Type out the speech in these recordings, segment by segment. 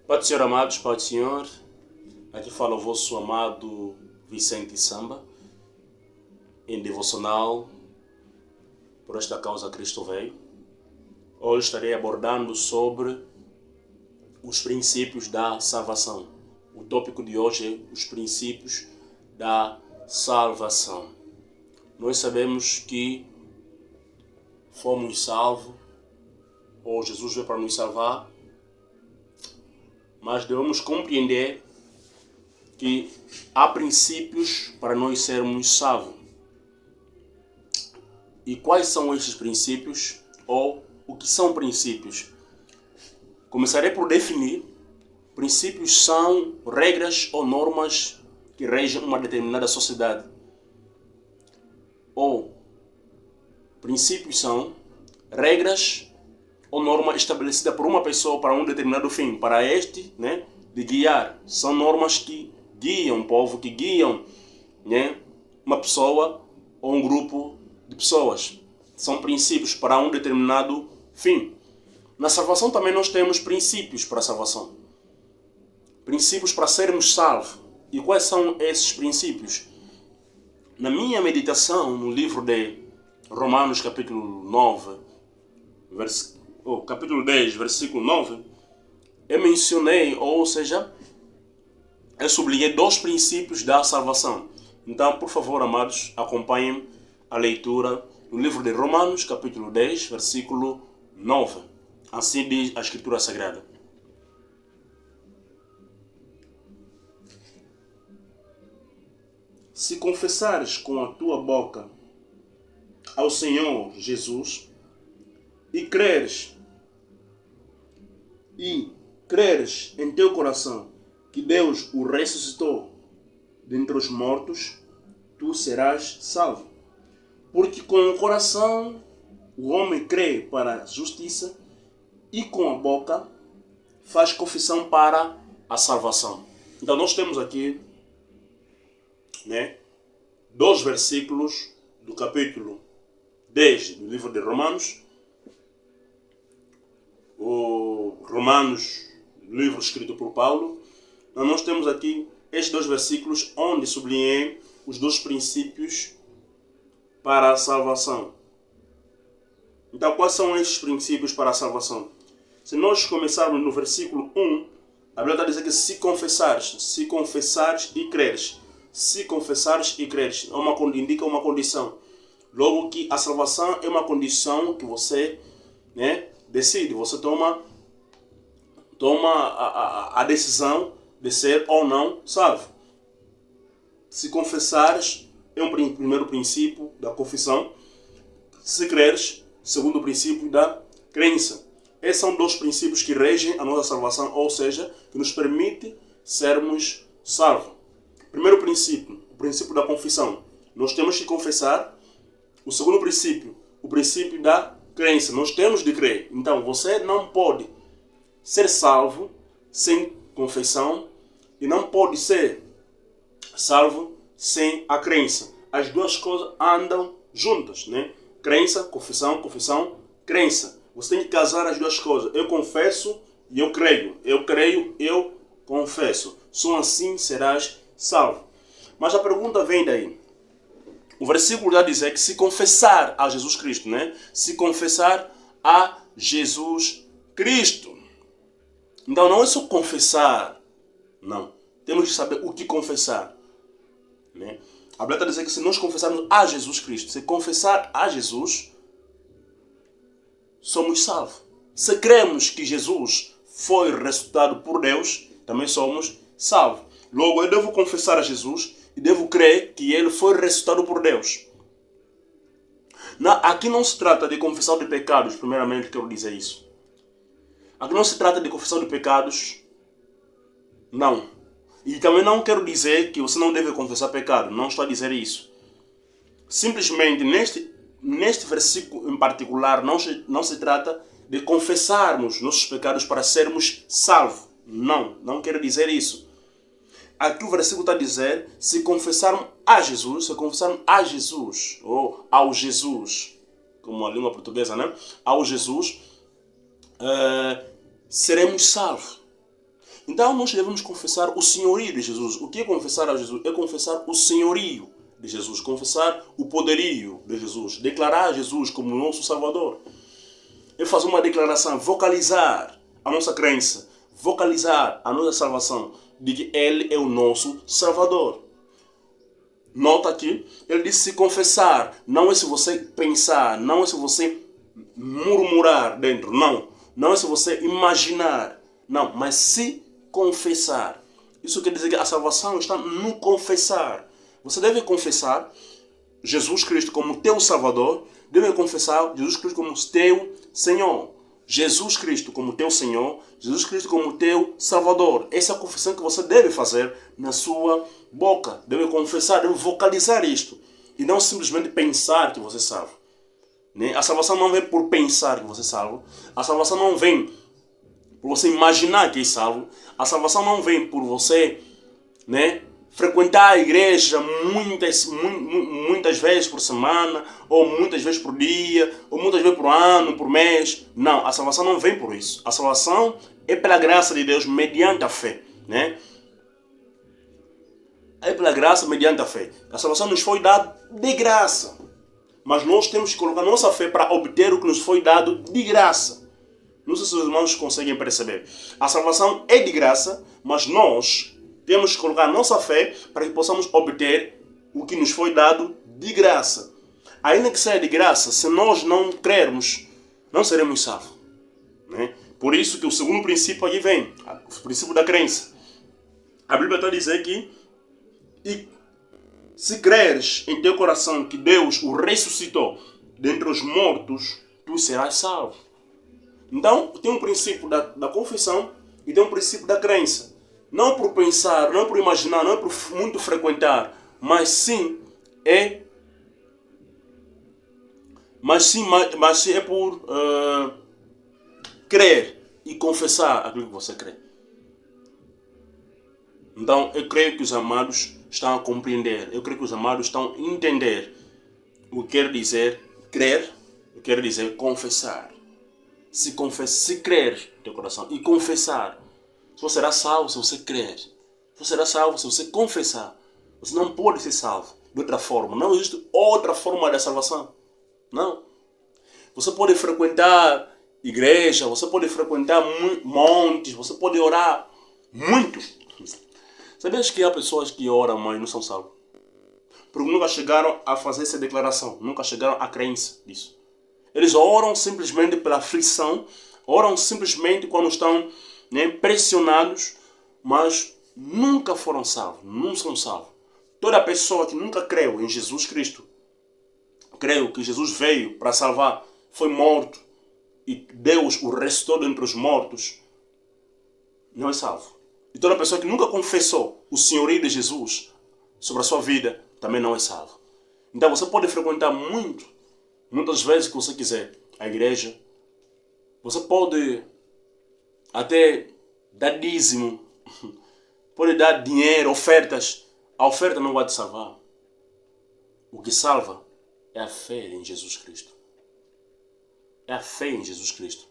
Pai do Senhor, amados, Pai do Senhor, aqui fala o vosso amado Vicente Samba, em devocional, por esta causa Cristo veio. Hoje estarei abordando sobre os princípios da salvação. O tópico de hoje é os princípios da salvação. Nós sabemos que fomos salvos, ou Jesus veio para nos salvar, mas devemos compreender que há princípios para nós sermos salvos. E quais são estes princípios, ou o que são princípios? Começarei por definir. Princípios são regras ou normas que regem uma determinada sociedade. Ou princípios são regras ou norma estabelecida por uma pessoa para um determinado fim, para este, de guiar. São normas que guiam o povo, que guiam, uma pessoa ou um grupo de pessoas. São princípios para um determinado fim. Na salvação também nós temos princípios para a salvação. Princípios para sermos salvos. E quais são esses princípios? Na minha meditação, no livro de Romanos, capítulo 10, versículo 9, eu mencionei, ou seja, eu sublinhei 2 princípios da salvação. Então, por favor, amados, acompanhem a leitura no livro de Romanos, capítulo 10, versículo 9. Assim diz a Escritura Sagrada. Se confessares com a tua boca ao Senhor Jesus e creres em teu coração que Deus o ressuscitou dentre os mortos, tu serás salvo. Porque com o coração o homem crê para a justiça e com a boca faz confissão para a salvação. Então nós temos aqui 2 versículos do capítulo 10 do livro de Romanos. O Romanos, livro escrito por Paulo. Então nós temos aqui estes 2 versículos onde sublinhei os 2 princípios para a salvação. Então quais são estes princípios para a salvação? Se nós começarmos no versículo 1, a Bíblia está dizendo que se confessares e creres. Se confessares e creres, indica uma condição. Logo que a salvação é uma condição que você decide, você toma a decisão de ser ou não salvo. Se confessares, é um primeiro princípio da confissão. Se creres, segundo princípio da crença. Esses são 2 princípios que regem a nossa salvação, ou seja, que nos permite sermos salvos. Primeiro princípio, o princípio da confissão. Nós temos que confessar. O segundo princípio, o princípio da crença. Nós temos de crer. Então, você não pode ser salvo sem confissão e não pode ser salvo sem a crença. As 2 coisas andam juntas, Crença, confissão, crença. Você tem que casar as 2 coisas. Eu confesso e eu creio. Eu creio, eu confesso. Só assim serás salvo. Mas a pergunta vem daí. O versículo já diz que se confessar a Jesus Cristo, Se confessar a Jesus Cristo. Então não é só confessar, não. Temos que saber o que confessar, A Bíblia está dizendo que se nós confessarmos a Jesus Cristo, se confessar a Jesus, somos salvos. Se cremos que Jesus foi ressuscitado por Deus, também somos salvos. Logo, eu devo confessar a Jesus e devo crer que ele foi ressuscitado por Deus. Aqui não se trata de confissão de pecados, primeiramente quero dizer isso. Aqui não se trata de confissão de pecados, não. E também não quero dizer que você não deve confessar pecado, não estou a dizer isso. Simplesmente, neste versículo em particular, não se trata de confessarmos nossos pecados para sermos salvos. Não quero dizer isso. Aqui o versículo está a dizer, se confessarmos a Jesus, ou ao Jesus, como a língua portuguesa, ao Jesus, seremos salvos. Então nós devemos confessar o senhorio de Jesus. O que é confessar a Jesus? É confessar o senhorio de Jesus, confessar o poderio de Jesus, declarar Jesus como nosso Salvador. É fazer uma declaração, vocalizar a nossa crença, vocalizar a nossa salvação, de que Ele é o nosso Salvador. Nota aqui, ele disse se confessar, não é se você pensar, não é se você murmurar dentro, não. Não é se você imaginar, não, mas se confessar. Isso quer dizer que a salvação está no confessar. Você deve confessar Jesus Cristo como teu Salvador, deve confessar Jesus Cristo como teu Senhor. Jesus Cristo como teu Senhor, Jesus Cristo como teu Salvador. Essa é a confissão que você deve fazer na sua boca. Deve confessar, deve vocalizar isto. E não simplesmente pensar que você é salvo. A salvação não vem por pensar que você é salvo. A salvação não vem por você imaginar que é salvo. A salvação não vem por você frequentar a igreja muitas vezes por semana, ou muitas vezes por dia, ou muitas vezes por ano, por mês. Não, a salvação não vem por isso. A salvação é pela graça de Deus mediante a fé. É pela graça mediante a fé. A salvação nos foi dada de graça. Mas nós temos que colocar nossa fé para obter o que nos foi dado de graça. Não sei se os irmãos conseguem perceber. A salvação é de graça, mas nós temos que colocar nossa fé para que possamos obter o que nos foi dado de graça. Ainda que seja de graça, se nós não crermos, não seremos salvos. Por isso que o segundo princípio aqui vem, o princípio da crença. A Bíblia está a dizer que se creres em teu coração que Deus o ressuscitou dentre os mortos, tu serás salvo. Então, tem um princípio da confissão e tem um princípio da crença. Não por pensar, não por imaginar, não por muito frequentar, mas sim é por crer e confessar aquilo que você crê. Então, eu creio que os amados estão a compreender, eu creio que os amados estão a entender o que quer dizer crer, o que quer dizer confessar. Se crer no teu coração e confessar, você será salvo se você crer. Você será salvo se você confessar. Você não pode ser salvo de outra forma. Não existe outra forma de salvação. Não. Você pode frequentar igreja, você pode frequentar montes, você pode orar muito. Sabias que há pessoas que oram, mas não são salvos? Porque nunca chegaram a fazer essa declaração. Nunca chegaram à crença disso. Eles oram simplesmente pela aflição. Oram simplesmente quando estão pressionados. Mas nunca foram salvos. Não são salvos. Toda pessoa que nunca creu em Jesus Cristo, creu que Jesus veio para salvar, foi morto e Deus o ressuscitou dentre os mortos, não é salvo. E toda pessoa que nunca confessou o senhorio de Jesus sobre a sua vida, também não é salvo. Então você pode frequentar muitas vezes que você quiser a igreja. Você pode até dar dízimo, pode dar dinheiro, ofertas. A oferta não vai te salvar. O que salva é a fé em Jesus Cristo. É a fé em Jesus Cristo.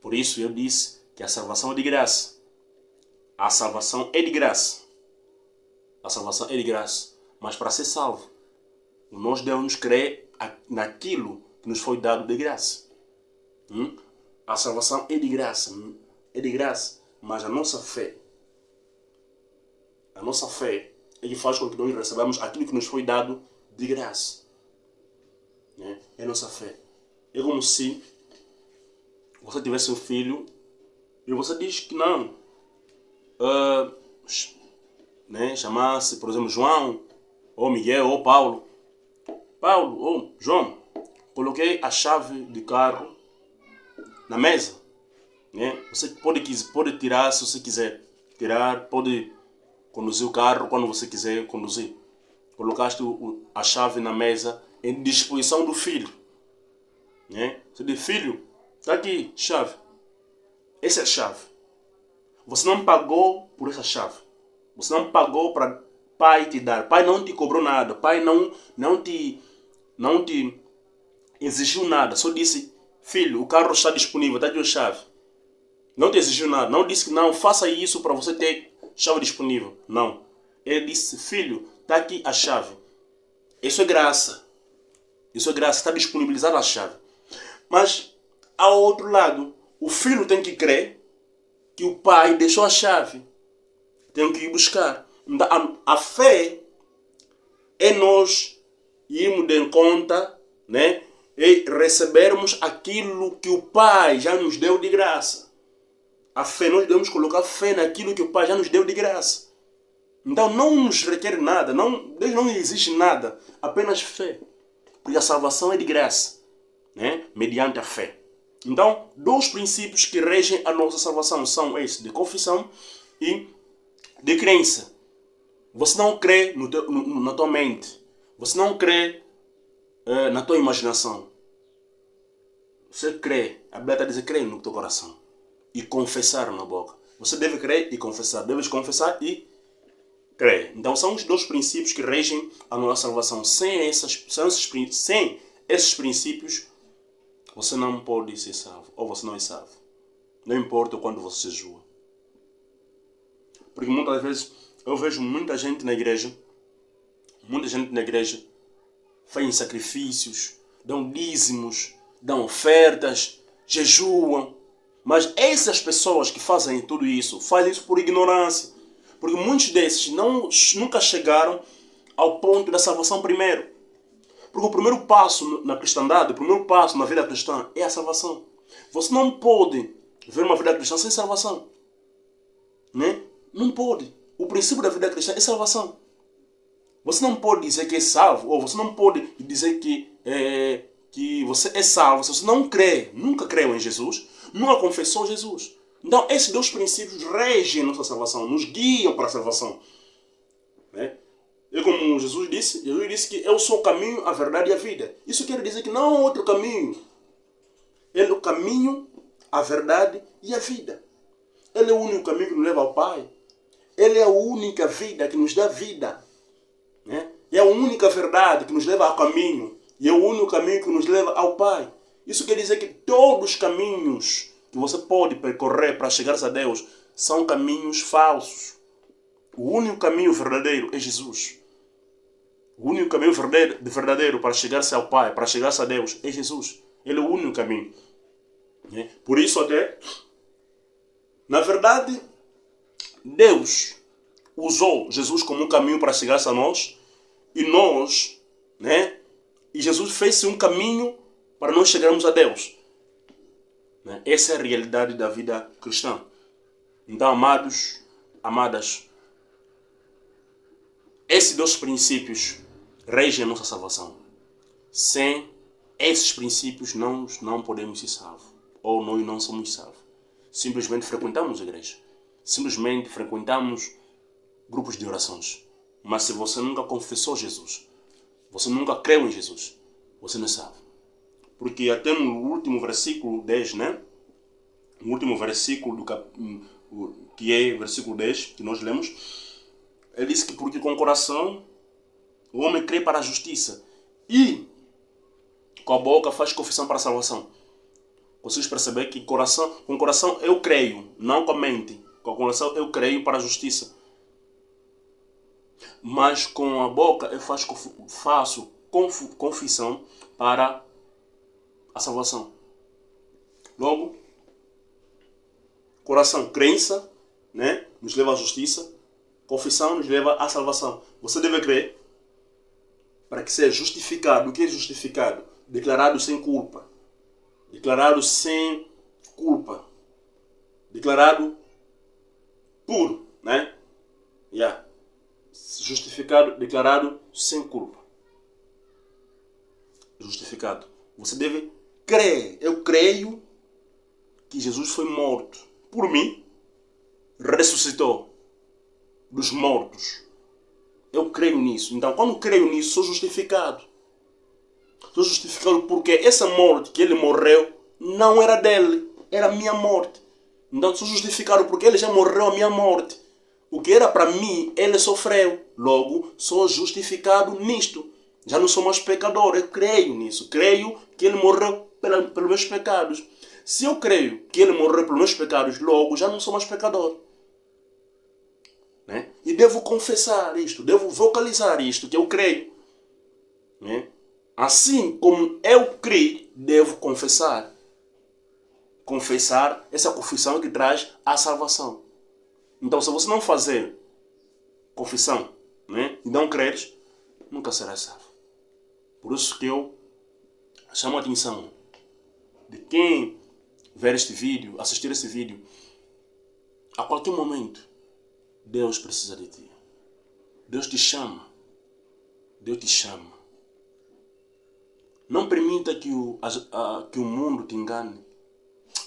Por isso eu disse que a salvação é de graça. A salvação é de graça. A salvação é de graça. Mas para ser salvo, nós devemos crer naquilo que nos foi dado de graça. A salvação é de graça. É de graça. Mas a nossa fé é que faz com que nós recebamos aquilo que nos foi dado de graça. É a nossa fé. É como se você tivesse um filho e você diz que não. Chamasse, por exemplo, João, ou Miguel, ou Paulo. Paulo, ou João, coloquei a chave de carro na mesa. Você pode tirar se você quiser tirar, pode conduzir o carro quando você quiser conduzir. Colocaste a chave na mesa em disposição do filho. Você diz, filho, está aqui, chave. Essa é a chave. Você não pagou por essa chave. Você não pagou para pai te dar. Pai não te cobrou nada. Pai não te exigiu nada. Só disse, filho, o carro está disponível, está aqui a chave. Não te exigiu nada. Não disse que não, faça isso para você ter chave disponível. Não. Ele disse, filho, está aqui a chave. Isso é graça. Isso é graça, está disponibilizada a chave. Mas, ao outro lado, o filho tem que crer que o pai deixou a chave. Tem que ir buscar. Então, a fé é nós irmos de conta, né? E recebermos aquilo que o pai já nos deu de graça. A fé, nós devemos colocar fé naquilo que o pai já nos deu de graça. Então não nos requer nada, Deus não existe nada, apenas fé. Porque a salvação é de graça, né? Mediante a fé. Então, dois princípios que regem a nossa salvação são esses, de confissão e de crença. Você não crê na tua mente, você não crê na tua imaginação. Você crê, a Bíblia está dizendo, crê no teu coração e confessar na boca. Você deve crer e confessar, deves confessar e crer. Então são os dois princípios que regem a nossa salvação. Sem esses princípios, você não pode ser salvo, ou você não é salvo. Não importa quando você jejua. Porque muitas vezes eu vejo muita gente na igreja fazem sacrifícios, dão dízimos, dão ofertas, jejuam. Mas essas pessoas que fazem tudo isso, fazem isso por ignorância. Porque muitos desses nunca chegaram ao ponto da salvação primeiro. Porque o primeiro passo na cristandade, o primeiro passo na vida cristã é a salvação. Você não pode ver uma vida cristã sem salvação. Né? Não pode. O princípio da vida cristã é salvação. Você não pode dizer que é salvo, ou você não pode dizer que você é salvo se você não crê, nunca creu em Jesus, nunca confessou Jesus. Então, esses dois princípios regem a nossa salvação, nos guiam para a salvação. Né? E como Jesus disse que eu sou o caminho, a verdade e a vida. Isso quer dizer que não há outro caminho. Ele é o caminho, a verdade e a vida. Ele é o único caminho que nos leva ao Pai. Ele é a única vida que nos dá vida. Né? É a única verdade que nos leva ao caminho. E é o único caminho que nos leva ao Pai. Isso quer dizer que todos os caminhos que você pode percorrer para chegar a Deus são caminhos falsos. O único caminho verdadeiro é Jesus. O único caminho verdadeiro para chegar-se ao Pai, para chegar-se a Deus, é Jesus. Ele é o único caminho. Por isso até, na verdade, Deus usou Jesus como um caminho para chegar-se a nós, e nós, né? E Jesus fez um caminho para nós chegarmos a Deus. Essa é a realidade da vida cristã. Então, amados, amadas, esses dois princípios regem a nossa salvação. Sem esses princípios, nós não podemos ser salvos. Ou nós não somos salvos. Simplesmente frequentamos a igreja. Simplesmente frequentamos grupos de orações. Mas se você nunca confessou Jesus, você nunca creu em Jesus, você não é salvo. Porque até no último versículo 10, né? No último versículo, que é o versículo 10, que nós lemos, ele diz que porque com o coração o homem crê para a justiça e com a boca faz confissão para a salvação. Vocês percebem que com o coração eu creio, não com a mente. Com o coração eu creio para a justiça. Mas com a boca eu faço confissão para a salvação. Logo, coração, crença, né, nos leva à justiça. Confissão nos leva à salvação. Você deve crer para que seja justificado. O que é justificado? Declarado sem culpa. Declarado sem culpa. Declarado puro, né? Justificado, declarado sem culpa. Justificado. Você deve crer. Eu creio que Jesus foi morto por mim, ressuscitou dos mortos. Eu creio nisso. Então, quando creio nisso, sou justificado. Sou justificado porque essa morte que ele morreu não era dele, era a minha morte. Então, sou justificado porque ele já morreu a minha morte. O que era para mim, ele sofreu. Logo, sou justificado nisto. Já não sou mais pecador. Eu creio nisso. Creio que ele morreu pelos meus pecados. Se eu creio que ele morreu pelos meus pecados, logo já não sou mais pecador. Né? E devo confessar isto, devo vocalizar isto, que eu creio. Né? Assim como eu creio, devo confessar. Confessar, essa confissão que traz a salvação. Então, se você não fazer confissão, né, e não creres, nunca serás salvo. Por isso que eu chamo a atenção de quem ver este vídeo, assistir esse vídeo, a qualquer momento, Deus precisa de ti. Deus te chama. Deus te chama. Não permita que o mundo te engane.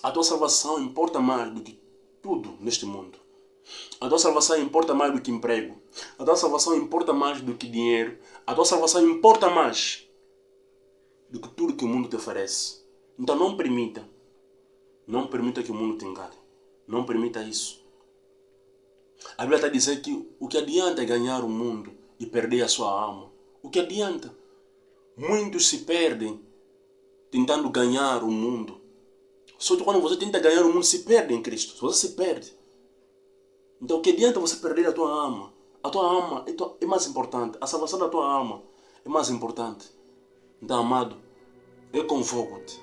A tua salvação importa mais do que tudo neste mundo. A tua salvação importa mais do que emprego. A tua salvação importa mais do que dinheiro. A tua salvação importa mais do que tudo que o mundo te oferece. Então não permita que o mundo te engane. Não permita isso. A Bíblia está a dizer que o que adianta é ganhar o mundo e perder a sua alma. O que adianta? Muitos se perdem tentando ganhar o mundo. Só que quando você tenta ganhar o mundo, se perde em Cristo. Você se perde. Então o que adianta você perder a tua alma? A tua alma é mais importante. A salvação da tua alma é mais importante. Então, amado, eu convoco-te.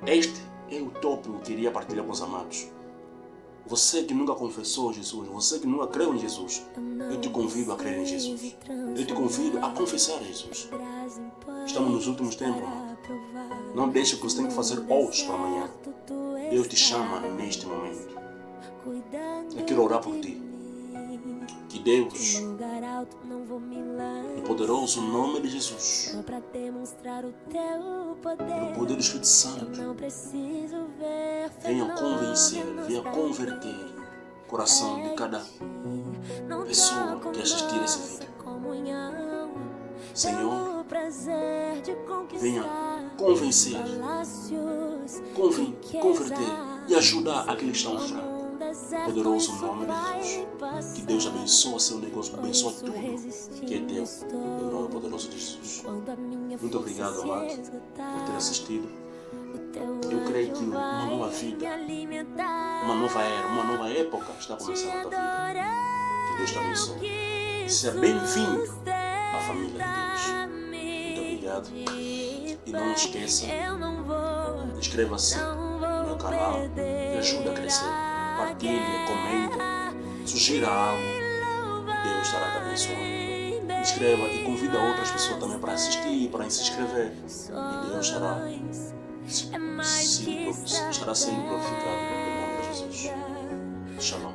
Este é o tópico que eu queria partilhar com os amados. Você que nunca confessou Jesus, você que nunca creu em Jesus, eu te convido a crer em Jesus. Eu te convido a confessar Jesus. Estamos nos últimos tempos, amado. Não deixe o que você tem que fazer hoje para amanhã. Deus te chama neste momento. Eu quero orar por ti. Que Deus, no poderoso nome de Jesus, no poder do Espírito Santo, venha convencer, venha converter o coração de cada pessoa que assistir esse vídeo. Senhor, venha convencer, converter e ajudar aqueles que estão fracos. Poderoso nome de Jesus. Que Deus abençoe seu negócio, abençoe tudo que é teu. Em nome poderoso de Jesus. Muito obrigado, amado, por ter assistido. Eu creio que uma nova vida, uma nova era, uma nova época está começando na tua vida. Que Deus te abençoe. Seja bem-vindo à família de Deus. Muito obrigado. E não esqueça, inscreva-se no meu canal e ajude a crescer. Partilhe, comente, sugira algo. Deus estará te abençoando. Inscreva e convida outras pessoas também para assistir, para se inscrever. E Deus estará sendo glorificado em nome de Jesus. Shalom.